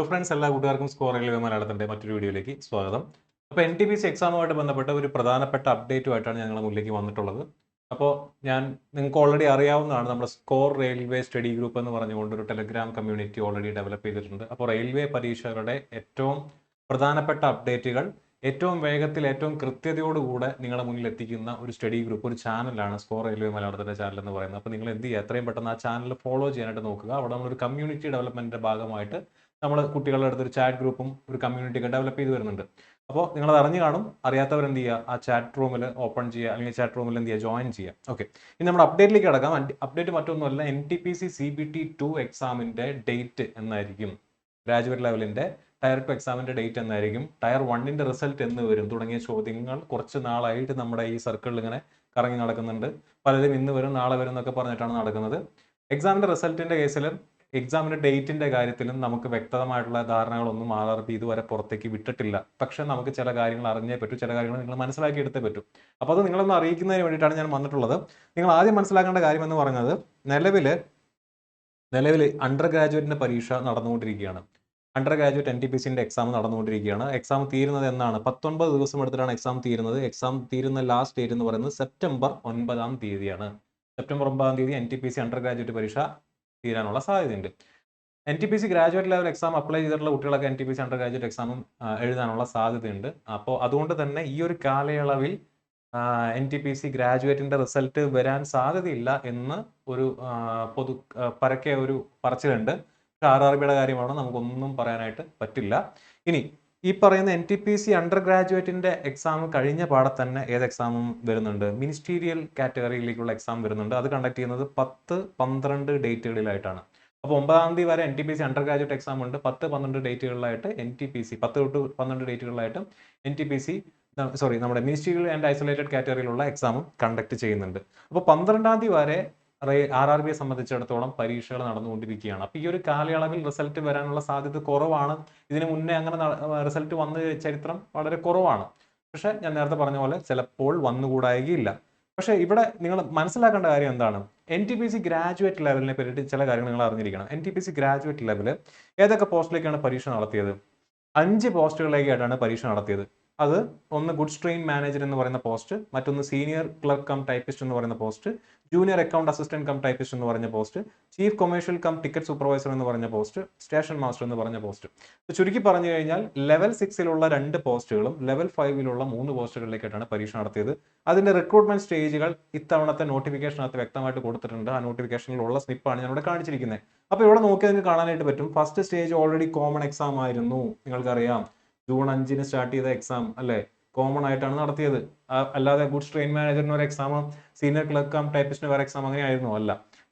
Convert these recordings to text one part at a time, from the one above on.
Friends, എല്ലാ കൂട്ടുകാർക്കും score railway മലയാളത്തിന്റെ മറ്റൊരു വീഡിയോയിലേക്ക് സ്വാഗതം. അപ്പോൾ NTPC എക്സാമുമായിട്ട് ബന്ധപ്പെട്ട ഒരു പ്രധാനപ്പെട്ട അപ്ഡേറ്റുമായിട്ടാണ് ഞങ്ങൾ മുന്നിലേക്ക് വന്നിട്ടുള്ളത്. അപ്പോൾ നിങ്ങൾക്ക് ഓൾറെഡി അറിയാവുന്നതാണ്, നമ്മുടെ സ്കോർ റെയിൽവേ സ്റ്റഡി ഗ്രൂപ്പ് എന്ന് പറഞ്ഞുകൊണ്ട് ഒരു ടെലഗ്രാം കമ്മ്യൂണിറ്റി ഓൾറെഡി ഡെവലപ്പ് ചെയ്തിട്ടുണ്ട്. അപ്പോൾ റെയിൽവേ പരീക്ഷകളുടെ ഏറ്റവും പ്രധാനപ്പെട്ട അപ്ഡേറ്റുകൾ ഏറ്റവും വേഗത്തിൽ ഏറ്റവും കൃത്യതയോടുകൂടെ നിങ്ങളുടെ മുന്നിൽ എത്തിക്കുന്ന ഒരു സ്റ്റഡി ഗ്രൂപ്പ്, ഒരു ചാനലാണ് സ്കോർ റെയിൽവേ മലയാളത്തിന്റെ ചാനൽ എന്ന് പറയുന്നത്. അപ്പോൾ നിങ്ങൾ എന്ത് ചെയ്യുക, എത്രയും പെട്ടെന്ന് ആ ചാനൽ ഫോളോ ചെയ്യാനായിട്ട് നോക്കുക. അവിടെ നമ്മളൊരു കമ്മ്യൂണിറ്റി ഡെവലപ്മെന്റിന്റെ ഭാഗമായിട്ട് നമ്മൾ കുട്ടികളുടെ അടുത്തൊരു ചാറ്റ് ഗ്രൂപ്പും ഒരു കമ്മ്യൂണിറ്റിയൊക്കെ ഡെവലപ്പ് ചെയ്ത് വരുന്നുണ്ട്. അപ്പോൾ നിങ്ങളത് അറിഞ്ഞു കാണും. അറിയാത്തവർ എന്ത് ചെയ്യുക, ആ ചാറ്റ് റൂമിൽ ഓപ്പൺ ചെയ്യുക, അല്ലെങ്കിൽ ചാറ്റ് റൂമിൽ എന്ത് ചെയ്യുക, ജോയിൻ ചെയ്യുക. ഓക്കെ, ഇനി നമ്മുടെ അപ്ഡേറ്റിലേക്ക് കിടക്കാം. അപ്ഡേറ്റ് മറ്റൊന്നുമല്ല, NTPC CBT2 എക്സാമിന്റെ ഡേറ്റ് എന്നായിരിക്കും, ഗ്രാജുവേറ്റ് ലെവലിന്റെ ടയർ 2 എക്സാമിന്റെ ഡേറ്റ് എന്നായിരിക്കും, ടയർ 1ന്റെ റിസൾട്ട് എന്ന് വരും തുടങ്ങിയ ചോദ്യങ്ങൾ കുറച്ച് നാളായിട്ട് നമ്മുടെ ഈ സർക്കിളിൽ ഇങ്ങനെ കറങ്ങി നടക്കുന്നുണ്ട്. പലരും ഇന്ന് വരും നാളെ വരും എന്നൊക്കെ പറഞ്ഞിട്ടാണ് നടക്കുന്നത്. എക്സാമിന്റെ റിസൾട്ടിന്റെ കേസിലും എക്സാമിന്റെ ഡേറ്റിന്റെ കാര്യത്തിലും നമുക്ക് വ്യക്തമായിട്ടുള്ള ധാരണകളൊന്നും RRB ഇതുവരെ പുറത്തേക്ക് വിട്ടിട്ടില്ല. പക്ഷെ നമുക്ക് ചില കാര്യങ്ങൾ അറിഞ്ഞേ പറ്റൂ, ചില കാര്യങ്ങൾ നിങ്ങൾ മനസ്സിലാക്കി എടുത്തേ പറ്റൂ. അപ്പോൾ അത് നിങ്ങളൊന്ന് അറിയിക്കുന്നതിന് വേണ്ടിയിട്ടാണ് ഞാൻ വന്നിട്ടുള്ളത്. നിങ്ങൾ ആദ്യം മനസ്സിലാക്കേണ്ട കാര്യം എന്ന് പറയുന്നത്, നിലവിൽ അണ്ടർ ഗ്രാജുവേറ്റിന്റെ പരീക്ഷ നടന്നുകൊണ്ടിരിക്കുകയാണ്. അണ്ടർ ഗ്രാജുവേറ്റ് NTPCന്റെ എക്സാം നടന്നുകൊണ്ടിരിക്കുകയാണ്. എക്സാം തീരുന്നത് എന്നാണ്? 19 ദിവസം എടുത്തിട്ടാണ് എക്സാം തീരുന്നത്. എക്സാം തീരുന്ന ലാസ്റ്റ് ഡേറ്റ് എന്ന് പറയുന്നത് സെപ്റ്റംബർ 9-ാം തീയതിയാണ്. സെപ്റ്റംബർ 9-ാം തീയതി NTPC അണ്ടർ ഗ്രാജുവേറ്റ് പരീക്ഷ തീരാനുള്ള സാധ്യതയുണ്ട്. NTPC graduate level exam apply ചെയ്തിട്ടുള്ള കുട്ടികളൊക്കെ NTPC അണ്ടർ ഗ്രാജുവേറ്റ് എക്സാമും എഴുതാനുള്ള സാധ്യതയുണ്ട്. അപ്പോൾ അതുകൊണ്ട് തന്നെ ഈ ഒരു കാലയളവിൽ NTPC ഗ്രാജുവേറ്റിന്റെ റിസൾട്ട് വരാൻ സാധ്യതയില്ല എന്ന് ഒരു പരക്കെ ഒരു പറച്ചിലുണ്ട്. RRBയുടെ കാര്യമാണ്, നമുക്കൊന്നും പറയാനായിട്ട് പറ്റില്ല. ഇനി ഈ പറയുന്ന NTPC അണ്ടർ ഗ്രാജുവേറ്റിന്റെ എക്സാം കഴിഞ്ഞ പാടെ തന്നെ ഏത് എക്സാമും വരുന്നുണ്ട്, മിനിസ്റ്റീരിയൽ കാറ്റഗറിയിലേക്കുള്ള എക്സാം വരുന്നുണ്ട്. അത് കണ്ടക്ട് ചെയ്യുന്നത് 10-12 ഡേറ്റുകളിലായിട്ടാണ്. അപ്പോൾ 9-ാം തീയതി വരെ NTPC അണ്ടർ ഗ്രാജുവേറ്റ് എക്സാം ഉണ്ട്. 10-12 ഡേറ്റുകളിലായിട്ട് NTPC 10-12 ഡേറ്റുകളിലായിട്ട് നമ്മുടെ മിനിസ്റ്റീരിയൽ ആൻഡ് ഐസൊലേറ്റഡ് കാറ്റഗറിയിലുള്ള എക്സാമും കണ്ടക്ട് ചെയ്യുന്നുണ്ട്. അപ്പോൾ 12-ാം തീയതി വരെ RRBയെ സംബന്ധിച്ചിടത്തോളം പരീക്ഷകൾ നടന്നുകൊണ്ടിരിക്കുകയാണ്. അപ്പോൾ ഈ ഒരു കാലയളവിൽ റിസൾട്ട് വരാനുള്ള സാധ്യത കുറവാണ്. ഇതിനു മുന്നേ അങ്ങനെ റിസൾട്ട് വന്ന ചരിത്രം വളരെ കുറവാണ്. പക്ഷെ ഞാൻ നേരത്തെ പറഞ്ഞ പോലെ ചിലപ്പോൾ വന്നുകൂടായികയില്ല. പക്ഷെ ഇവിടെ നിങ്ങൾ മനസ്സിലാക്കേണ്ട കാര്യം എന്താണ്, NTPC ഗ്രാജുവേറ്റ് ലെവലിനെ പറ്റി ചില കാര്യങ്ങൾ നിങ്ങൾ അറിഞ്ഞിരിക്കണം. NTPC ഗ്രാജുവേറ്റ് ലെവൽ ഏതൊക്കെ പോസ്റ്റിലേക്കാണ് പരീക്ഷ നടത്തിയത്? 5 പോസ്റ്റുകളിലേക്കായിട്ടാണ് പരീക്ഷ നടത്തിയത്. അത് ഒന്ന് ഗുഡ്സ് ട്രെയിൻ മാനേജർ എന്ന് പറയുന്ന പോസ്റ്റ്, മറ്റൊന്ന് സീനിയർ ക്ലർക്ക് കം ടൈപ്പിസ്റ്റ് എന്ന് പറയുന്ന post, junior account assistant cum typist എന്ന് പറഞ്ഞ post, chief commercial cum ticket supervisor എന്ന് പറഞ്ഞ പോസ്റ്റ്, സ്റ്റേഷൻ മാസ്റ്റർ എന്ന് പറഞ്ഞ പോസ്റ്റ്. ചുരുക്കി പറഞ്ഞു കഴിഞ്ഞാൽ ലെവൽ 6-ലുള്ള 2 പോസ്റ്റുകളും ലെവൽ 5-ലുള്ള 3 പോസ്റ്റുകളിലേക്കായിട്ടാണ് പരീക്ഷ നടത്തിയത്. അതിന്റെ റിക്രൂട്ട്മെന്റ് സ്റ്റേജുകൾ ഇത്തവണത്തെ നോട്ടിഫിക്കേഷനകത്ത് വ്യക്തമായിട്ട് കൊടുത്തിട്ടുണ്ട്. ആ നോട്ടിഫിക്കേഷനിലുള്ള സ്നിപ്പാണ് ഞാൻ ഇവിടെ കാണിച്ചിരിക്കുന്നത്. അപ്പോൾ ഇവിടെ നോക്കി നിങ്ങൾക്ക് കാണാനായിട്ട് പറ്റും. First stage already common exam ആയിരുന്നു. നിങ്ങൾക്കറിയാം, ജൂൺ 5-ന് സ്റ്റാർട്ട് ചെയ്ത എക്സാം അല്ലേ, കോമൺ ആയിട്ടാണ് നടത്തിയത്. അല്ലാതെ ഗുഡ്സ് ട്രെയിൻ മാനേജറിന് ഒരു എക്സാം, സീനിയർ ക്ലർക്ക് കം ടൈപ്പിസ്റ്റിന് വേറെ എക്സാം അങ്ങനെയായിരുന്നു അല്ല.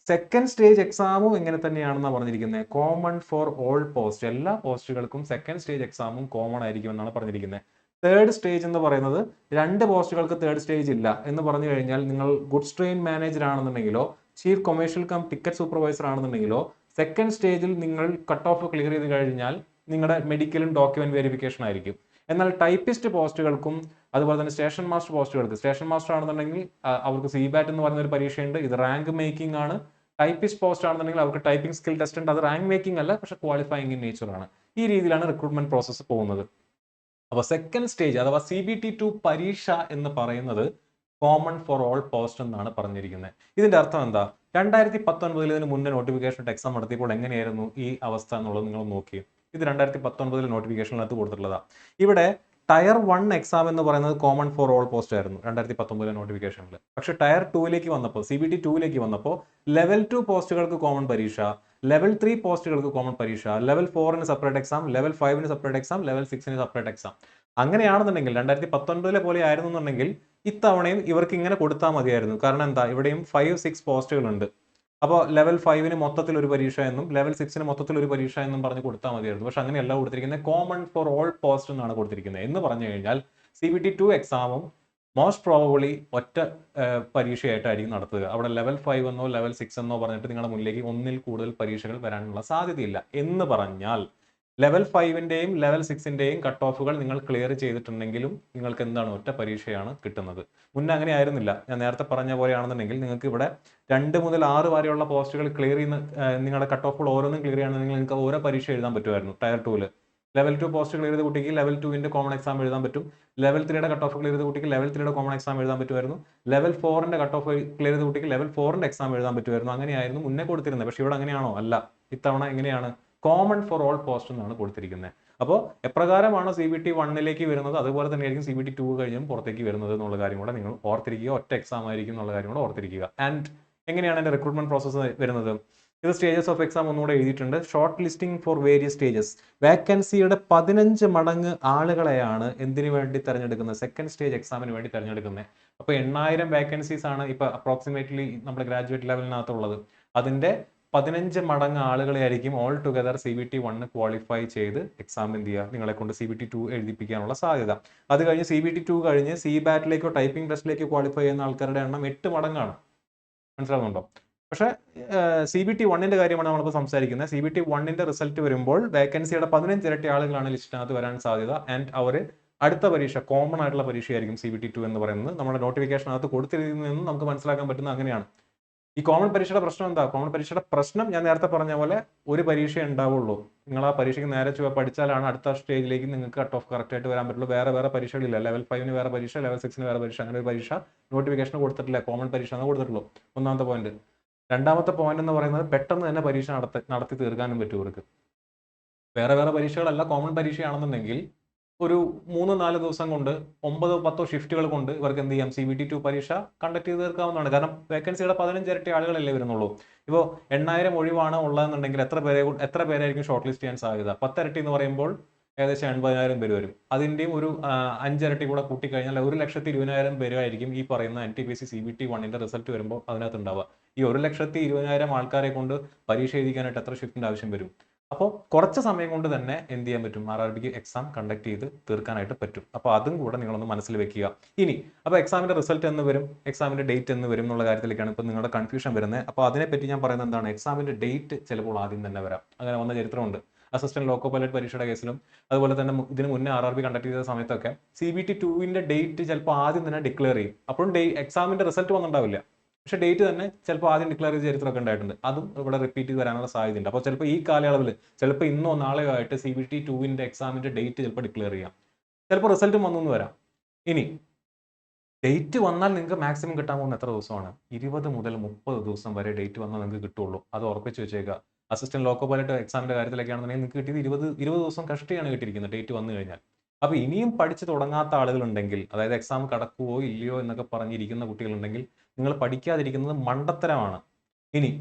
സെക്കൻഡ് സ്റ്റേജ് എക്സാമും ഇങ്ങനെ തന്നെയാണെന്നാണ് പറഞ്ഞിരിക്കുന്നത്. കോമൺ ഫോർ ഓൾ പോസ്റ്റ്, എല്ലാ പോസ്റ്റുകൾക്കും സെക്കൻഡ് സ്റ്റേജ് എക്സാമും കോമൺ ആയിരിക്കും എന്നാണ് പറഞ്ഞിരിക്കുന്നത്. തേർഡ് സ്റ്റേജ് എന്ന് പറയുന്നത് 2 പോസ്റ്റുകൾക്ക് തേർഡ് സ്റ്റേജ് ഇല്ല എന്ന് പറഞ്ഞു കഴിഞ്ഞാൽ, നിങ്ങൾ ഗുഡ്സ് ട്രെയിൻ മാനേജർ ആണെന്നുണ്ടെങ്കിലോ chief commercial cum ticket supervisor ആണെന്നുണ്ടെങ്കിലോ സെക്കൻഡ് സ്റ്റേജിൽ നിങ്ങൾ കട്ട് ഓഫ് ക്ലിയർ ചെയ്ത് കഴിഞ്ഞാൽ നിങ്ങളുടെ മെഡിക്കലും ഡോക്യുമെന്റ് വെരിഫിക്കേഷൻ ആയിരിക്കും. എന്നാൽ ടൈപ്പിസ്റ്റ് പോസ്റ്റുകൾക്കും അതുപോലെ തന്നെ സ്റ്റേഷൻ മാസ്റ്റർ പോസ്റ്റുകൾക്ക്, സ്റ്റേഷൻ മാസ്റ്റർ ആണെന്നുണ്ടെങ്കിൽ അവർക്ക് CBAT എന്ന് പറയുന്ന ഒരു പരീക്ഷയുണ്ട്. ഇത് റാങ്ക് മേക്കിംഗ് ആണ്. ടൈപ്പിസ്റ്റ് പോസ്റ്റ് ആണെന്നുണ്ടെങ്കിൽ അവർക്ക് ടൈപ്പിംഗ് സ്കിൽ ടെസ്റ്റ് ഉണ്ട്. അത് റാങ്ക് മേക്കിംഗ് അല്ല, പക്ഷെ ക്വാളിഫയിങ് ഇൻ നേച്ചർ ആണ്. ഈ രീതിയിലാണ് റിക്രൂട്ട്മെന്റ് പ്രോസസ്സ് പോകുന്നത്. അപ്പോൾ സെക്കൻഡ് സ്റ്റേജ് അഥവാ CBT2 പരീക്ഷ എന്ന് പറയുന്നത് കോമൺ ഫോർ ഓൾ പോസ്റ്റ് എന്നാണ് പറഞ്ഞിരിക്കുന്നത്. ഇതിന്റെ അർത്ഥം എന്താ? 2019 ഇതിന് മുന്നേ നോട്ടിഫിക്കേഷൻ എക്സാം നടത്തിയപ്പോൾ എങ്ങനെയായിരുന്നു ഈ അവസ്ഥ എന്നുള്ളത് നിങ്ങൾ നോക്കി. ഇത് 2019 നോട്ടിഫിക്കേഷനകത്ത് കൊടുത്തിട്ടുള്ളതാണ്. ഇവിടെ ടയർ 1 എക്സാം എന്ന് പറയുന്നത് കോമൺ ഫോർ ഓൾ പോസ്റ്റ് ആയിരുന്നു 2019 നോട്ടിഫിക്കേഷനിൽ. പക്ഷെ ടയർ 2ലേക്ക് വന്നപ്പോൾ, CBT2ലേക്ക് വന്നപ്പോൾ ലെവൽ 2 പോസ്റ്റുകൾക്ക് കോമൺ പരീക്ഷ, ലെവൽ 3 പോസ്റ്റുകൾക്ക് കോമൺ പരീക്ഷ, ലെവൽ 4-ന് സെപ്പറേറ്റ് എക്സാം, ലെവൽ 5-ന് സെപ്പറേറ്റ് എക്സാം, ലെവൽ 6-ന് സെപ്പറേറ്റ് എക്സാം. അങ്ങനെയാണെന്നുണ്ടെങ്കിൽ 2019 പോലെ ആയിരുന്നുണ്ടെങ്കിൽ ഇത്തവണയും ഇവർക്ക് ഇങ്ങനെ കൊടുത്താൽ മതിയായിരുന്നു. കാരണം എന്താ, ഇവിടെയും 5-6 പോസ്റ്റുകളുണ്ട്. അപ്പോൾ ലെവൽ 5-ന് മൊത്തത്തിൽ ഒരു പരീക്ഷ എന്നും ലെവൽ 6-ന് മൊത്തത്തിൽ ഒരു പരീക്ഷ എന്നും പറഞ്ഞ് കൊടുത്താൽ മതിയായിരുന്നു. പക്ഷെ അങ്ങനെയല്ല കൊടുത്തിരിക്കുന്നത്. കോമൺ ഫോർ ഓൾ പോസ്റ്റ് എന്നാണ് കൊടുത്തിരിക്കുന്നത്. എന്ന് പറഞ്ഞു കഴിഞ്ഞാൽ CBT2 എക്സാമും മോസ്റ്റ് പ്രോബബിളി ഒറ്റ പരീക്ഷയായിട്ടായിരിക്കും നടത്തുക. അവിടെ ലെവൽ 5 എന്നോ ലെവൽ 6 എന്നോ പറഞ്ഞിട്ട് നിങ്ങളുടെ മുന്നിലേക്ക് ഒന്നിൽ കൂടുതൽ പരീക്ഷകൾ വരാനുള്ള സാധ്യതയില്ല. എന്ന് പറഞ്ഞാൽ ലെവൽ 5ന്റെയും ലെവൽ 6ന്റെയും കട്ട് ഓഫുകൾ നിങ്ങൾ ക്ലിയർ ചെയ്തിട്ടുണ്ടെങ്കിലും നിങ്ങൾക്ക് എന്താണ് ഒറ്റ പരീക്ഷയാണ് കിട്ടുന്നത്. മുന്നേ അങ്ങനെ ആയിരുന്നില്ല. ഞാൻ നേരത്തെ പറഞ്ഞ പോലെയാണെന്നുണ്ടെങ്കിൽ നിങ്ങൾക്ക് ഇവിടെ 2 മുതൽ 6 വരെയുള്ള പോസ്റ്റുകൾ ക്ലിയർ ചെയ്യുന്ന നിങ്ങളുടെ കട്ട് ഓഫുകൾ ഓരോന്നും ക്ലിയർ ചെയ്യുകയാണെന്നുണ്ടെങ്കിൽ നിങ്ങൾക്ക് ഓരോ പരീക്ഷ എഴുതാൻ പറ്റുമായിരുന്നു. ടയർ 2ൽ ലെവൽ 2 പോസ്റ്റ് ക്ലിയർ ചെയ്ത കുട്ടിക്ക് ലെവൽ 2ന്റെ കോമൺ എക്സാം എഴുതാൻ പറ്റും. ലെവൽ 3യുടെ കട്ട് ഓഫ് ക്ലിയർ ചെയ്ത കുട്ടിക്ക് ലെവൽ 3യുടെ കോമൺ എക്സാം എഴുതാൻ പറ്റുമായിരുന്നു. ലെവൽ 4ന്റെ കട്ട് ഓഫ് ക്ലിയർ ചെയ്ത കുട്ടിക്ക് ലെവൽ 4ന്റെ എക്സാം എഴുതാൻ പറ്റുമായിരുന്നു. അങ്ങനെയായിരുന്നു മുന്നേ കൊടുത്തിരുന്നത്. പക്ഷേ ഇവിടെ അങ്ങനെയാണോ? അല്ല. ഇത്തവണ എങ്ങനെയാണ്? കോമൺ ഫോർ ഓൾ പോസ്റ്റ് എന്നാണ് കൊടുത്തിരിക്കുന്നത്. അപ്പോൾ എപ്രകാരമാണ് CBT 1ലേക്ക് വരുന്നത് അതുപോലെ തന്നെയായിരിക്കും CBT 2 കഴിഞ്ഞും പുറത്തേക്ക് വരുന്നത് എന്നുള്ള കാര്യം കൂടെ നിങ്ങൾ ഓർത്തിരിക്കുക. ഒറ്റ എക്സാം ആയിരിക്കും എന്നുള്ള കാര്യം കൂടെ ഓർത്തിരിക്കുക. ആൻഡ് എങ്ങനെയാണ് എൻ്റെ റിക്രൂട്ട്മെന്റ് പ്രോസസ്സ് വരുന്നത്? ഇത് സ്റ്റേജസ് ഓഫ് എക്സാം ഒന്നുകൂടെ എഴുതിയിട്ടുണ്ട്. Short listing for various stages. വേക്കൻസിയുടെ 15 മടങ്ങ് ആളുകളെയാണ് എന്തിനു വേണ്ടി തിരഞ്ഞെടുക്കുന്നത്? സെക്കൻഡ് സ്റ്റേജ് എക്സാമിന് വേണ്ടി തിരഞ്ഞെടുക്കുന്നത്. അപ്പോൾ 8000 വേക്കൻസീസ് ആണ് ഇപ്പോൾ അപ്രോക്സിമേറ്റ്ലി നമ്മുടെ ഗ്രാജുവേറ്റ് ലെവലിനകത്തുള്ളത്. അതിന്റെ 15 മടങ്ങ് ആളുകളെ ആയിരിക്കും ഓൾ ടുഗദർ CBT 1 ക്വാളിഫൈ ചെയ്ത് എക്സാം എന്ത് ചെയ്യുക, നിങ്ങളെ കൊണ്ട് CBT 2 എഴുതിപ്പിക്കാനുള്ള സാധ്യത. അത് കഴിഞ്ഞ് CBT 2 കഴിഞ്ഞ് CBAT-ലേക്കോ ടൈപ്പിംഗ് ടെസ്റ്റിലേക്കോ ക്വാളിഫൈ ചെയ്യുന്ന ആൾക്കാരുടെ എണ്ണം 8 മടങ്ങാണ്. മനസ്സിലാവുന്നുണ്ടോ? പക്ഷേ CBT 1ന്റെ കാര്യമാണ് നമ്മളിപ്പോൾ സംസാരിക്കുന്നത്. CBT 1ന്റെ റിസൾട്ട് വരുമ്പോൾ വേക്കൻസിയുടെ 15 ഇരട്ടി ആളുകളാണ് ലിസ്റ്റിനകത്ത് വരാൻ സാധ്യത. ആൻഡ് അവർ അടുത്ത പരീക്ഷ കോമൺ ആയിട്ടുള്ള പരീക്ഷയായിരിക്കും CBT 2 എന്ന് പറയുന്നത്. നമ്മുടെ നോട്ടിഫിക്കേഷനകത്ത് കൊടുത്തിരിക്കുന്നതെന്ന് നമുക്ക് മനസ്സിലാക്കാൻ പറ്റുന്നത് അങ്ങനെയാണ്. ഈ കോമൺ പരീക്ഷയുടെ പ്രശ്നം എന്താ? കോമൺ പരീക്ഷയുടെ പ്രശ്നം ഞാൻ നേരത്തെ പറഞ്ഞ പോലെ ഒരു പരീക്ഷ ഉണ്ടാവുള്ളൂ. നിങ്ങൾ ആ പരീക്ഷയ്ക്ക് നേരെ പഠിച്ചാലാണ് അടുത്ത സ്റ്റേജിലേക്ക് നിങ്ങൾക്ക് കട്ട് ഓഫ് കറക്റ്റ് ആയിട്ട് വരാൻ പറ്റുള്ളൂ. വേറെ പരീക്ഷകളില്ല. ലെവൽ 5ന് വേറെ പരീക്ഷ, ലെവൽ 6ന് വേറെ പരീക്ഷ, അങ്ങനെ ഒരു പരീക്ഷ നോട്ടിഫിക്കേഷൻ കൊടുത്തിട്ടില്ല. കോമൺ പരീക്ഷ ആണ് കൊടുത്തിട്ടുള്ളൂ. ഒന്നാമത്തെ പോയിന്റ്. രണ്ടാമത്തെ പോയിന്റ് എന്ന് പറയുന്നത് പെട്ടെന്ന് തന്നെ പരീക്ഷ നടത്തി തീർക്കാനും പറ്റും ഇവർക്ക്. വേറെ പരീക്ഷകളല്ല, കോമൺ പരീക്ഷയാണെന്നുണ്ടെങ്കിൽ ഒരു 3-4 ദിവസം കൊണ്ട് 9-10 ഷിഫ്റ്റുകൾ കൊണ്ട് ഇവർക്ക് എന്ത് ചെയ്യാം? CBT 2 പരീക്ഷ കണ്ടക്ട് ചെയ്ത് തീർക്കാവുന്നതാണ്. കാരണം വേക്കൻസിയുടെ 15 ഇരട്ടി ആളുകളല്ലേ വരുന്നുള്ളൂ. ഇപ്പോൾ 8000 ഒഴിവാണ് ഉള്ളതെന്നുണ്ടെങ്കിൽ എത്ര പേരായിരിക്കും ഷോർട്ട് ലിസ്റ്റ് ചെയ്യാൻ സാധ്യത? 10 ഇരട്ടി എന്ന് പറയുമ്പോൾ ഏകദേശം 80,000 പേര് വരും. അതിന്റെയും ഒരു 5 ഇരട്ടി കൂടെ കൂട്ടിക്കഴിഞ്ഞാൽ 1,20,000 പേരായിരിക്കും ഈ പറയുന്ന NTPC CBT 1ന്റെ റിസൾട്ട് വരുമ്പോൾ അതിനകത്ത് ഉണ്ടാവുക. ഈ 1,20,000 ആൾക്കാരെ കൊണ്ട് പരീക്ഷ എഴുതിക്കാനായിട്ട് എത്ര ഷിഫ്റ്റിന്റെ ആവശ്യം വരും? അപ്പോൾ കുറച്ച് സമയം കൊണ്ട് തന്നെ എന്ത് ചെയ്യാൻ പറ്റും? RRBക്ക് എക്സാം കണ്ടക്ട് ചെയ്ത് തീർക്കാനായിട്ട് പറ്റും. അപ്പോൾ അതും കൂടെ നിങ്ങളൊന്ന് മനസ്സിൽ വെക്കുക. ഇനി അപ്പോൾ എക്സാമിന്റെ റിസൾട്ട് എന്ന് വരും, എക്സാമിന്റെ ഡേറ്റ് എന്ന് വരും എന്നുള്ള കാര്യത്തിലേക്കാണ് ഇപ്പോൾ നിങ്ങളുടെ കൺഫ്യൂഷൻ വരുന്നത്. അപ്പോൾ അതിനെപ്പറ്റി ഞാൻ പറയുന്നത് എന്താണ്? എക്സാമിന്റെ ഡേറ്റ് ചിലപ്പോൾ ആദ്യം തന്നെ വരാം. അങ്ങനെ വന്ന ചരിത്രമുണ്ട്. അസിസ്റ്റന്റ് ലോക്കോ പൈലറ്റ് പരീക്ഷയുടെ കേസിലും അതുപോലെ തന്നെ ഇതിന് മുന്നേ RRB കണ്ടക്ട് ചെയ്ത സമയത്തൊക്കെ CBT 2ന്റെ ഡേറ്റ് ചിലപ്പോൾ ആദ്യം തന്നെ ഡിക്ലെയർ ചെയ്യും. അപ്പോഴും എക്സാമിന്റെ റിസൾട്ട് വന്നിട്ടുണ്ടാവില്ല. പക്ഷേ ഡേറ്റ് തന്നെ ചിലപ്പോൾ ആദ്യം ഡിക്ലെയർ ചെയ്ത ചരിത്രമൊക്കെ ഉണ്ടായിട്ടുണ്ട്. അതും ഇവിടെ റിപ്പീറ്റ് ചെയ്ത് വരാനുള്ള സാധ്യതയുണ്ട്. അപ്പോൾ ചിലപ്പോൾ ഈ കാലയളവിൽ ചിലപ്പോൾ ഇന്നോ നാളെയോ ആയിട്ട് CBT 2ന്റെ എക്സാമിന്റെ ഡേറ്റ് ചിലപ്പോൾ ഡിക്ലെയർ ചെയ്യാം. ചിലപ്പോൾ റിസൾട്ടും വന്നു വരാം. ഇനി ഡേറ്റ് വന്നാൽ നിങ്ങൾക്ക് മാക്സിമം കിട്ടാൻ പോകുന്ന എത്ര ദിവസമാണ്? 20 മുതൽ 30 ദിവസം വരെ ഡേറ്റ് വന്നാൽ നിങ്ങൾക്ക് കിട്ടുള്ളൂ. അത് ഉറപ്പിച്ച് വെച്ചേക്കുക. അസിസ്റ്റന്റ് ലോക്കോ പൈലറ്റ് എക്സാമിന്റെ കാര്യത്തിലൊക്കെയാണെന്നുണ്ടെങ്കിൽ നിങ്ങൾക്ക് കിട്ടിയത് 20 ദിവസം കഷ്ടിയാണ് കിട്ടിയിരിക്കുന്നത് ഡേറ്റ് വന്നു കഴിഞ്ഞാൽ. അപ്പോൾ ഇനിയും പഠിച്ച് തുടങ്ങാത്ത ആളുകളുണ്ടെങ്കിൽ, അതായത് എക്സാം കടക്കുവോ ഇല്ലയോ എന്നൊക്കെ പറഞ്ഞിരിക്കുന്ന കുട്ടികളുണ്ടെങ്കിൽ നിങ്ങൾ പഠിക്കാതിരിക്കുന്നത് മണ്ടത്തരമാണ്. ഇനി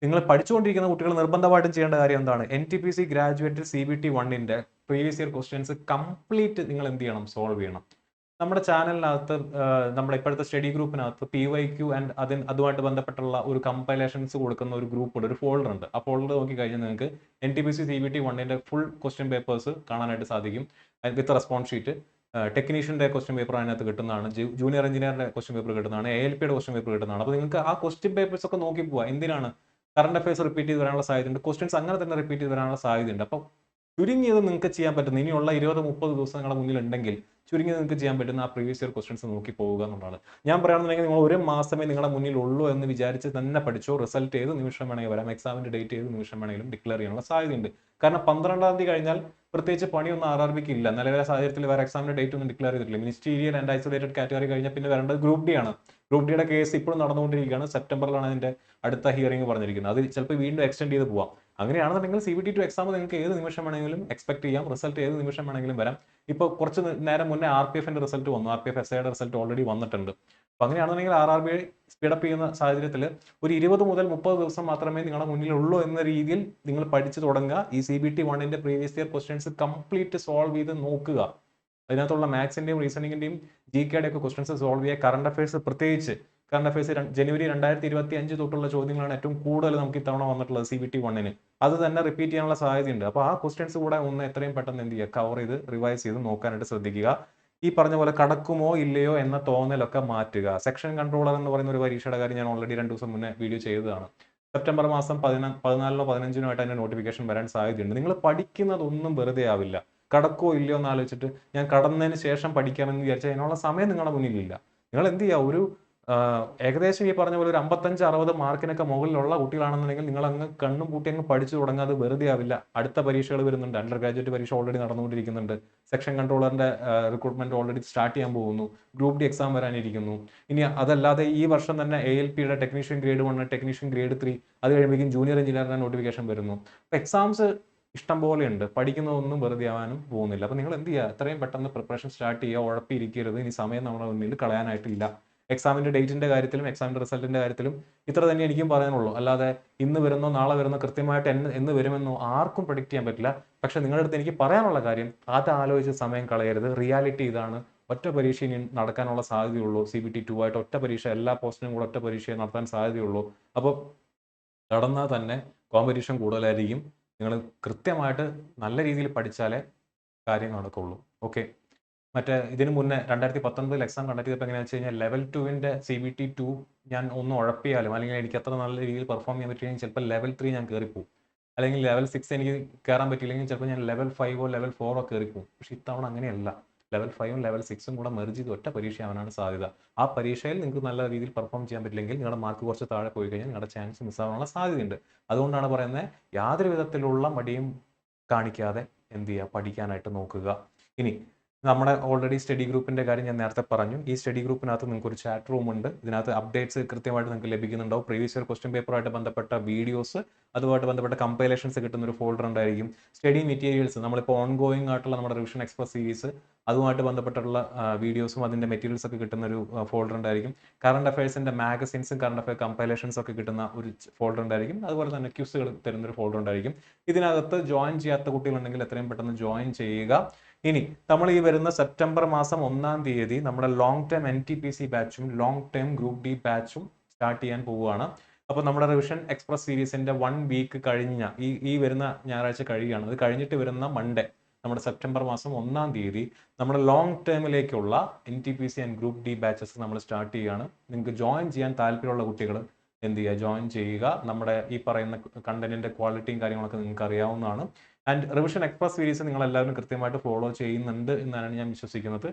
നിങ്ങൾ പഠിച്ചുകൊണ്ടിരിക്കുന്ന കുട്ടികൾ നിർബന്ധമായിട്ടും ചെയ്യേണ്ട കാര്യം എന്താണ്? NTPC ഗ്രാജുവേറ്റ് CBT 1ന്റെ പ്രീവിയസ് ഇയർ ക്വസ്റ്റ്യൻസ് കംപ്ലീറ്റ് നിങ്ങൾ എന്ത് ചെയ്യണം? സോൾവ് ചെയ്യണം. നമ്മുടെ ചാനലിനകത്ത് നമ്മുടെ ഇപ്പോഴത്തെ സ്റ്റഡി ഗ്രൂപ്പിനകത്ത് PYQ ആൻഡ് അതുമായിട്ട് ബന്ധപ്പെട്ടുള്ള ഒരു കമ്പൈലേഷൻസ് കൊടുക്കുന്ന ഒരു ഗ്രൂപ്പ് ഉണ്ട്, ഒരു ഫോൾഡർ ഉണ്ട്. ആ ഫോൾഡർ നോക്കിക്കഴിഞ്ഞാൽ നിങ്ങൾക്ക് NTPC CBT 1ന്റെ ഫുൾ ക്വസ്റ്റ്യൻ പേപ്പേഴ്സ് കാണാനായിട്ട് സാധിക്കും. With response sheet. ടെക്നീഷ്യന്റെ ക്വസ്റ്റ്യൻ പേപ്പർ അതിനകത്ത് കിട്ടുന്നതാണ്. ജൂനിയർ എഞ്ചിനീയറിന്റെ ക്വസ്റ്റ്യൻ പേപ്പർ കിട്ടുന്നതാണ്. ALPയുടെ ക്വസ്റ്റ്യൻ പേപ്പർ കിട്ടുന്നതാണ്. അപ്പോൾ നിങ്ങൾക്ക് ആ ക്വസ്റ്റ്യൻ പേപ്പേഴ്സ് ഒക്കെ നോക്കി പോവാം. എന്തിനാണ്? കറണ്ട് അഫയേഴ്സ് റിപ്പീറ്റ് ചെയ്ത് വരാനുള്ള സാധ്യതയുണ്ട്. ക്വസ്റ്റ്യൻസ് അങ്ങനെ തന്നെ റിപ്പീറ്റ് ചെയ്ത് വരാനുള്ള സാധ്യതയുണ്ട്. അപ്പോൾ ചുരുങ്ങിയത് നിങ്ങൾക്ക് ചെയ്യാൻ പറ്റുന്ന ഇനിയുള്ള 20-30 ദിവസം നിങ്ങളുടെ മുന്നിൽ ഉണ്ടെങ്കിൽ ചുരുങ്ങിയത് നിങ്ങൾക്ക് ചെയ്യാൻ പറ്റുന്ന ആ പ്രീവിയസ് ഇയർ ക്വസ്റ്റ്യൻസ് നോക്കി പോവുക എന്നുള്ളതാണ്. ഞാൻ പറയുകയാണെന്നുണ്ടെങ്കിൽ നിങ്ങൾ ഒരു മാസമേ നിങ്ങളുടെ മുന്നിൽ ഉള്ളൂ എന്ന് വിചാരിച്ച് തന്നെ പഠിച്ചോ. റിസൾട്ട് ഏത് നിമിഷം വേണമെങ്കിൽ വരാം. എക്സാമിന്റെ ഡേറ്റ് ഏത് നിമിഷം വേണമെങ്കിലും ഡിക്ലെയർ ചെയ്യാനുള്ള സാധ്യതയുണ്ട്. കാരണം 12-ാം തീയതി കഴിഞ്ഞാൽ പ്രത്യേകിച്ച് പണിയൊന്നും RRBക്ക് ഇല്ല. നിലവിലെ സാഹചര്യത്തിൽ വേറെ എക്സാമിന്റെ ഡേറ്റ് ഒന്നും ഡിക്ലെയർ ചെയ്തിട്ടില്ല. മിനിസ്റ്റീരിയൽ ആൻഡ് ഐസൊലേറ്റഡ് കാറ്റഗറി കഴിഞ്ഞാൽ പിന്നെ വരേണ്ടത് ഗ്രൂപ്പ് ഡി ആണ്. ഗ്രൂപ്പ് ഡിയുടെ കേസ് ഇപ്പോഴും നടന്നുകൊണ്ടിരിക്കുകയാണ്. സെപ്റ്റംബറിലാണ് അതിന്റെ അടുത്ത ഹിയറിംഗ് പറഞ്ഞിരിക്കുന്നത്. അത് ചിലപ്പോൾ വീണ്ടും എക്സ്റ്റെൻഡ് ചെയ്ത് പോവാം. അങ്ങനെയാണെന്നുണ്ടെങ്കിൽ CBT 2 എക്സാം നിങ്ങൾക്ക് ഏത് നിമിഷം വേണമെങ്കിലും എക്സ്പെക്ട് ചെയ്യാം. റിസൾട്ട് ഏത് നിമിഷം വേണമെങ്കിലും വരാം. ഇപ്പോൾ കുറച്ച് നേരം മുന്നേ RPFന്റെ റിസൾട്ട് വന്നു. RPF SIയുടെ റിസൾട്ട് ഓൾറെഡി വന്നിട്ടുണ്ട്. അപ്പോൾ അങ്ങനെയാണെന്നുണ്ടെങ്കിൽ RRB സ്പീഡപ്പ് ചെയ്യുന്ന സാഹചര്യത്തിൽ ഒരു 20 മുതൽ 30 ദിവസം മാത്രമേ നിങ്ങളുടെ മുന്നിലുള്ളൂ എന്ന രീതിയിൽ നിങ്ങൾ പഠിച്ചു തുടങ്ങുക. ഈ CBT 1ന്റെ previous year questions complete solve ചെയ്ത് നോക്കുക. അതിനകത്തുള്ള മാത്സിന്റെയും റീസണിങ്ങിന്റെയും GKയുടെ ഒക്കെ ക്വസ്റ്റ്യൻസ് സോൾവ് ചെയ്യുക. കറണ്ട് അഫയേഴ്സ് പ്രത്യേകിച്ച് കറണ്ട് അഫയേഴ്സ് ജനുവരി 2025 തൊട്ടുള്ള ചോദ്യങ്ങളാണ് ഏറ്റവും കൂടുതൽ നമുക്ക് ഇത്തവണ വന്നിട്ടുള്ളത് CBT 1ന്. അത് തന്നെ റിപ്പീറ്റ് ചെയ്യാനുള്ള സാധ്യതയുണ്ട്. അപ്പോൾ ആ ക്വസ്റ്റ്യൻസ് കൂടെ ഒന്ന് എത്രയും പെട്ടെന്ന് എന്ത് ചെയ്യുക? കവർ ചെയ്ത് റിവൈസ് ചെയ്ത് നോക്കാനായിട്ട് ശ്രദ്ധിക്കുക. ഈ പറഞ്ഞ പോലെ കടക്കുമോ ഇല്ലയോ എന്ന തോന്നലൊക്കെ മാറ്റുക. സെക്ഷൻ കൺട്രോളർ എന്ന് പറയുന്ന ഒരു പരീക്ഷയുടെ കാര്യം ഞാൻ ഓൾറെഡി 2 ദിവസം മുന്നേ വീഡിയോ ചെയ്തതാണ്. സെപ്റ്റംബർ മാസം 14-നോ 15-നോ ആയിട്ട് അതിൻ്റെ നോട്ടിഫിക്കേഷൻ വരാൻ സാധ്യതയുണ്ട്. നിങ്ങൾ പഠിക്കുന്നതൊന്നും വെറുതെ ആവില്ല. കടക്കോ ഇല്ലയോ എന്ന് ആലോചിച്ചിട്ട് ഞാൻ കടന്നതിന് ശേഷം പഠിക്കാമെന്ന് വിചാരിച്ചാൽ അതിനുള്ള സമയം നിങ്ങളുടെ മുന്നിലില്ല. നിങ്ങൾ എന്ത് ചെയ്യുക, ഒരു ഏകദേശം ഈ പറഞ്ഞ പോലെ ഒരു 55-60 മാർക്കിനൊക്കെ മുകളിലുള്ള കുട്ടികളാണെന്നുണ്ടെങ്കിൽ നിങ്ങൾ അങ്ങ് കണ്ണും പൂട്ടി അങ്ങ് പഠിച്ചു തുടങ്ങാതെ വെറുതെ ആവില്ല. അടുത്ത പരീക്ഷകൾ വരുന്നുണ്ട്. അണ്ടർ ഗ്രാജുവേറ്റ് പരീക്ഷ ഓൾറെഡി നടന്നുകൊണ്ടിരിക്കുന്നുണ്ട്. സെക്ഷൻ കൺട്രോളറിന്റെ റിക്രൂട്ട്മെന്റ് ഓൾറെഡി സ്റ്റാർട്ട് ചെയ്യാൻ പോകുന്നു. ഗ്രൂപ്പ് ഡി എക്സാം വരാനിരിക്കുന്നു. ഇനി അതല്ലാതെ ഈ വർഷം തന്നെ ALPയുടെ ടെക്നീഷ്യൻ ഗ്രേഡ് 1, ടെക്നീഷ്യൻ ഗ്രേഡ് 3, അത് കഴിയുമ്പോഴേക്കും ജൂനിയർ എഞ്ചിനീയറിന്റെ നോട്ടിഫിക്കേഷൻ വരുന്നു. അപ്പോൾ എക്സാംസ് ഇഷ്ടം പോലെ ഉണ്ട്. പഠിക്കുന്നതൊന്നും വെറുതെ ആവാനും പോകുന്നില്ല. അപ്പോൾ നിങ്ങൾ എന്ത് ചെയ്യുക, എത്രയും പെട്ടെന്ന് പ്രിപ്പറേഷൻ സ്റ്റാർട്ട് ചെയ്യുക. ഉഴപ്പിയിരിക്കരുത്. ഇനി സമയം നമ്മുടെ മുന്നിൽ കളയാനായിട്ടില്ല. എക്സാമിന്റെ ഡേറ്റിന്റെ കാര്യത്തിലും എക്സാമിന്റെ റിസൾട്ടിന്റെ കാര്യത്തിലും ഇത്ര തന്നെ എനിക്കും പറയാനുള്ളൂ. അല്ലാതെ ഇന്ന് വരുന്നോ നാളെ വരുന്നോ കൃത്യമായിട്ട് എന്ന് വരുമെന്നോ ആർക്കും പ്രഡിക്റ്റ് ചെയ്യാൻ പറ്റില്ല. പക്ഷെ നിങ്ങളുടെ അടുത്ത് എനിക്ക് പറയാനുള്ള കാര്യം, അത് ആലോചിച്ച് സമയം കളയരുത്. റിയാലിറ്റി ഇതാണ്. ഒറ്റ പരീക്ഷ ഇനി നടക്കാനുള്ള സാധ്യതയുള്ളൂ. CBT 2 ആയിട്ട് ഒറ്റ പരീക്ഷ, എല്ലാ പോസ്റ്റിനും കൂടെ ഒറ്റ പരീക്ഷയെ നടത്താൻ സാധ്യതയുള്ളൂ. അപ്പോൾ നടന്നാൽ തന്നെ കോമ്പറ്റീഷൻ കൂടുതലായിരിക്കും. നിങ്ങൾ കൃത്യമായിട്ട് നല്ല രീതിയിൽ പഠിച്ചാലേ കാര്യം നടക്കുള്ളൂ. ഓക്കെ. മറ്റേ ഇതിന് മുന്നേ 2019 എക്സാം കണ്ടക്ട് ചെയ്തപ്പോൾ എങ്ങനെയാണെന്ന് വെച്ച് കഴിഞ്ഞാൽ ലെവൽ 2-ന്റെ CBT 2 ഞാൻ ഒന്ന് ഉഴപ്പിയാലും അല്ലെങ്കിൽ എനിക്ക് അത്ര നല്ല രീതിയിൽ പെർഫോം ചെയ്യാൻ പറ്റില്ലെങ്കിൽ ചിലപ്പോൾ ലെവൽ 3 ഞാൻ കയറിപ്പോവും. അല്ലെങ്കിൽ ലെവൽ 6 എനിക്ക് കയറാൻ പറ്റിയില്ലെങ്കിൽ ചിലപ്പോൾ ഞാൻ ലെവൽ 5-ഓ ലെവൽ 4-ഓ കയറിപ്പോവും. പക്ഷെ ഇത്തവണ അങ്ങനെയല്ല. ലെവൽ 5-ഉം ലെവൽ 6-ഉം കൂടെ മെർജ് ചെയ്ത് ഒറ്റ പരീക്ഷയാവാനാണ് സാധ്യത. ആ പരീക്ഷയിൽ നിങ്ങൾക്ക് നല്ല രീതിയിൽ പെർഫോം ചെയ്യാൻ പറ്റില്ലെങ്കിൽ നിങ്ങളുടെ മാർക്ക് കുറച്ച് താഴെ പോയി കഴിഞ്ഞാൽ നിങ്ങളുടെ ചാൻസ് മിസ്സാവാനുള്ള സാധ്യതയുണ്ട്. അതുകൊണ്ടാണ് പറയുന്നത്, യാതൊരു വിധത്തിലുള്ള മടിയും കാണിക്കാതെ എന്ത് ചെയ്യുക, പഠിക്കാനായിട്ട് നോക്കുക. ഇനി നമ്മുടെ ഓൾറെഡി സ്റ്റഡി ഗ്രൂപ്പിന്റെ കാര്യം ഞാൻ നേരത്തെ പറഞ്ഞു. ഈ സ്റ്റഡി ഗ്രൂപ്പിനകത്ത് നിങ്ങൾക്ക് ഒരു ചാറ്റ് റൂം ഉണ്ട്. ഇതിനകത്ത് അപ്ഡേറ്റ്സ് കൃത്യമായിട്ട് നിങ്ങൾക്ക് ലഭിക്കുന്നുണ്ടാവും. പ്രീവിയസ് ഇയർ ക്വസ്റ്റ്യൻ പേപ്പറുമായിട്ട് ബന്ധപ്പെട്ട വീഡിയോസ്, അതുമായിട്ട് ബന്ധപ്പെട്ട കമ്പൈലേഷൻസ് കിട്ടുന്ന ഒരു ഫോൾഡർ ഉണ്ടായിരിക്കും. സ്റ്റഡി മെറ്റീരിയൽസ്, നമ്മളിപ്പോൾ ഓൺഗോയിങ് ആയിട്ടുള്ള നമ്മുടെ റിവിഷൻ എക്സ്പ്രസ് സീരീസ്, അതുമായിട്ട് ബന്ധപ്പെട്ടുള്ള വീഡിയോസും അതിന്റെ മെറ്റീരിയൽസ് ഒക്കെ കിട്ടുന്ന ഒരു ഫോൾഡർ ഉണ്ടായിരിക്കും. കറണ്ട് അഫയേഴ്സിന്റെ മാഗസിൻസും കറണ്ട് അഫയർ കമ്പൈലേഷൻസ് ഒക്കെ കിട്ടുന്ന ഒരു ഫോൾഡർ ഉണ്ടായിരിക്കും. അതുപോലെ തന്നെ ക്യൂസുകൾ തരുന്ന ഒരു ഫോൾഡർ ഉണ്ടായിരിക്കും. ഇതിനകത്ത് ജോയിൻ ചെയ്യാത്ത കുട്ടികളുണ്ടെങ്കിൽ എത്രയും പെട്ടെന്ന് ജോയിൻ ചെയ്യുക. ഇനി നമ്മൾ ഈ വരുന്ന സെപ്റ്റംബർ മാസം 1-ാം തീയതി നമ്മുടെ ലോങ് ടേം NTPC ബാച്ചും ലോങ് ടേം ഗ്രൂപ്പ് ഡി ബാച്ചും സ്റ്റാർട്ട് ചെയ്യാൻ പോവുകയാണ്. അപ്പോൾ നമ്മുടെ റിവിഷൻ എക്സ്പ്രസ് സീരീസിന്റെ 1 വീക്ക് കഴിഞ്ഞ ഈ വരുന്ന ഞായറാഴ്ച കഴിയുകയാണ്. അത് കഴിഞ്ഞിട്ട് വരുന്ന മൺഡേ, നമ്മുടെ സെപ്റ്റംബർ മാസം 1-ാം തീയതി നമ്മുടെ ലോങ് ടേമിലേക്കുള്ള NTPC and group D batches നമ്മൾ സ്റ്റാർട്ട് ചെയ്യുകയാണ്. നിങ്ങൾക്ക് ജോയിൻ ചെയ്യാൻ താല്പര്യമുള്ള കുട്ടികൾ എന്ത് ചെയ്യുക, ജോയിൻ ചെയ്യുക. നമ്മുടെ ഈ പറയുന്ന കണ്ടന്റിന്റെ ക്വാളിറ്റിയും കാര്യങ്ങളൊക്കെ നിങ്ങൾക്ക് അറിയാവുന്നതാണ്. ആൻഡ് റിവിഷൻ എക്സ്പ്രസ് സീരീസ് നിങ്ങൾ എല്ലാവരും കൃത്യമായിട്ട് ഫോളോ ചെയ്യുന്നുണ്ട് എന്നാണ് ഞാൻ വിശ്വസിക്കുന്നത്.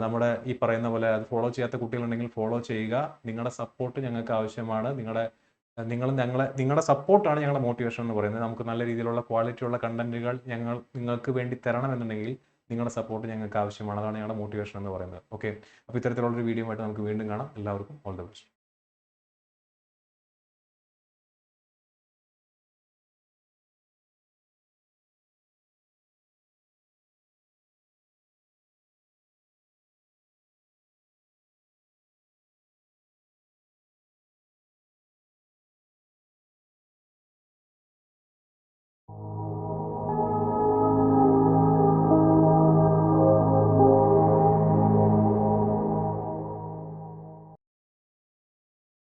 നമ്മുടെ ഈ പറയുന്ന പോലെ അത് ഫോളോ ചെയ്യാത്ത കുട്ടികളുണ്ടെങ്കിൽ ഫോളോ ചെയ്യുക. നിങ്ങളുടെ സപ്പോർട്ട് ഞങ്ങൾക്ക് ആവശ്യമാണ്. നിങ്ങളുടെ സപ്പോർട്ടാണ് ഞങ്ങളുടെ മോട്ടിവേഷൻ എന്ന് പറയുന്നത്. നമുക്ക് നല്ല രീതിയിലുള്ള ക്വാളിറ്റിയുള്ള കണ്ടന്റുകൾ നിങ്ങൾക്ക് വേണ്ടി തരണമെന്നുണ്ടെങ്കിൽ നിങ്ങളുടെ സപ്പോർട്ട് ഞങ്ങൾക്ക് ആവശ്യമാണ്. അതാണ് ഞങ്ങളുടെ മോട്ടിവേഷൻ എന്ന് പറയുന്നത്. ഓക്കെ. അപ്പോൾ ഇത്തരത്തിലുള്ളൊരു വീഡിയോ ആയിട്ട് നമുക്ക് വീണ്ടും കാണാം. എല്ലാവർക്കും ഓൾ ദ ബെസ്റ്റ്.